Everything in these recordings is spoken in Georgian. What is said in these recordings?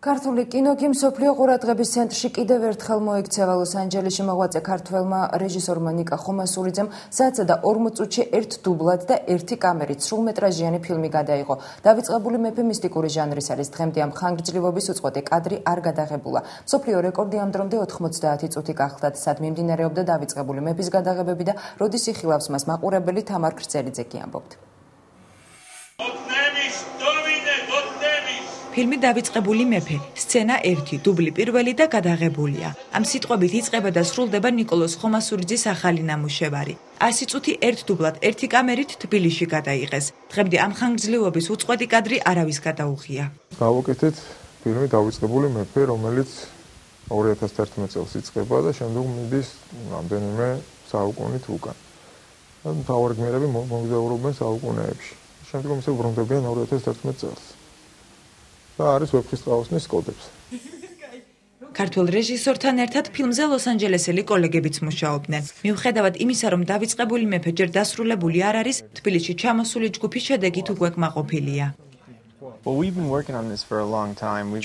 ქართული კინოგიმ მსოფლიო ყურადღების ცენტრში კიდევ ერთხელ მოექცევა ლოს-ანჯელესში მოღვაწე ქართველმა რეჟისორმა ნიკა ხომასურიძემ საათსა და 40 წუთში ერთ დუბლად და ერთი კამერით სრულმეტრაჟიანი ფილმი გადაიღო. დავიწყებული მეფე მისტიკური ჟანრის არის. დღემდე ამ ხანგრძლივობის უწყვეტი კადრი არ გადაღებულა. მსოფლიო რეკორდი ამ დრომდე 90 წუთი გახლდათ, სად მიმდინარეობდა დავიწყებული მეფის გადაღებები და როდის იხილავს მას მაყურებელი თამარ ქრცელიძე კი ამბობთ. ფილმი დავიწყებული მეფე, სცენა 1, დუბლი 1 და გადაღებულია. ამ სიტყვებით იწყება და სრულდება ნიკოლოზ ხომასურიძის ახალი ნამუშევარი. 100 წუთი ერთ დუბლად, ერთი კამერით თბილისში გადაიღეს. დღემდე ამ ხანგრძლივობის უწყვეტი კადრი არავის გადაუღია. გავაკეთეთ ფილმი დავიწყებული მეფე, რომელიც 2011 წელს იწყება და შემდეგ მიდის რამდენიმე საუკუნით უკან. მთავარი გმირები მოგზაურობენ საუკუნეებში. შემდგომ ისე ბრუნდებიან 2011 წელს. და არის ვეფხისტყაოსნის კოდექსი. ქართულ რეჟისორთან ერთად ფილმზე ლოს-ანჯელესელი კოლეგებიც მუშაობდნენ. მიუხედავად იმისა, რომ დავიწყებული მეფე ჯერ დასრულებული არ არის, თბილისში ჩამოსული ჯგუფი შედეგით უკვე კმაყოფილია.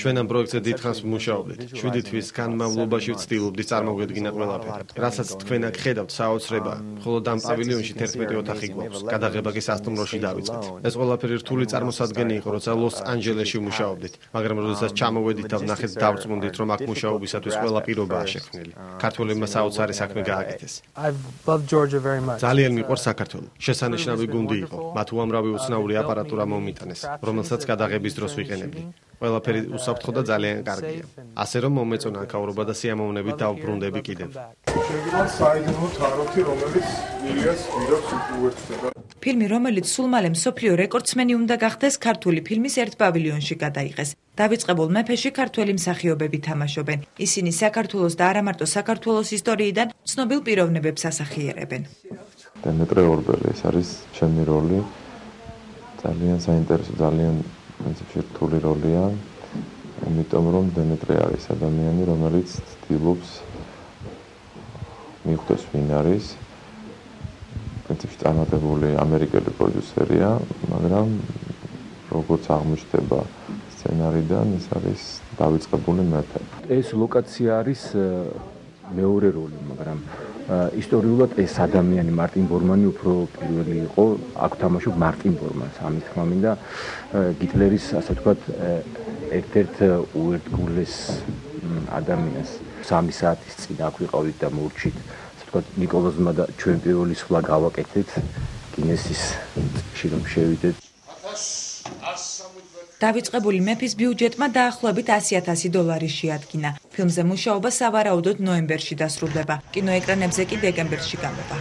ჩვენ ამ პროექტზე დიდხანს ვმუშაობდით. 7 თვის განმავლობაში ვცდილობდით წარმოგვედგინა ყველაფერი. რასაც თქვენ აქ ხედავთ, საოცრებაა. მხოლოდ ამ პავილიონში 11 ოთახი გვაქვს. გადაღება კი სასტუმროში დავიწყეთ. ეს ყველაფერი რთული წარმოსადგენი იყო, როცა ლოს-ანჯელესში ვმუშაობდით. მაგრამ როდესაც ჩამოვედით და ვნახეთ, დავწმუნდით, რომ აქ მუშაობისათვის ყველა პირობაა შექმნილი. ქართველებმა საოცარი საქმე გააკეთეს. ძალიან მიყვარს საქართველო. შესანიშნავი გუნდი იყო. მათ უამრავი უცნაური აპარატურა მომიტანეს, რომელსაც გადაღების დროს ვიყენებდი. ყველაფერი უსაფრთხო და ძალიან კარგია. ასე რომ მომეწონა აქაურობა და სიამოვნებით დავბრუნდები კიდევ. შეგიძლიათ საიდუმლო თაროთი, რომელიც ილიას ვიდეოს უერთდება. ფილმი, რომელიც სულ მალე მსოფლიო რეკორდსმენი უნდა გახდეს, ქართული ფილმის ერთ პავილიონში გადაიღეს. დავიწყებულ მეფეში ქართველი მსახიობები თამაშობენ. ისინი საქართველოს და არა მარტო საქართველოს ისტორიიდან ცნობილ პიროვნებებს ასახიერებენ. დემეტრე ორბელი, ეს არის ჩემი როლი. ძალიან საინტერესო, ძალიან რთული როლია, იმიტომ რომ დემეტრე არის ადამიანი, რომელიც ცდილობს მიხვდეს ვინ არის. პრინციპში წარმატებული ამერიკელი პროდიუსერია, მაგრამ როგორც აღმოჩნდება სცენარიდან, ეს არის დავიწყებული მეფე. ეს ლოკაცია არის მეორე როლი, მაგრამ ისტორიულად ეს ადამიანი მარტინ ბორმანი უფრო პირველი იყო, აქ თამაშობ მარტინ ბორმანს, ამით თქმა მინდა გიტლერის, ასე ვთქვათ, ერთ-ერთ უერთგულეს ადამიანს 3 საათის წინ აქ ვიყავით და მოვრჩით, ასე ვთქვათ, ნიკოლოზმა და ჩვენ პირველი სვლა გავაკეთეთ გინესის წიგნში რომ შევიდეთ. დავიწყებული მეფის ბიუჯეტმა დაახლოებით $100,000 შეადგინა. ფილმზე მუშაობა სავარაუდოდ ნოემბერში დასრულდება. კინოეკრანებზე კი დეკემბერში გამოვა.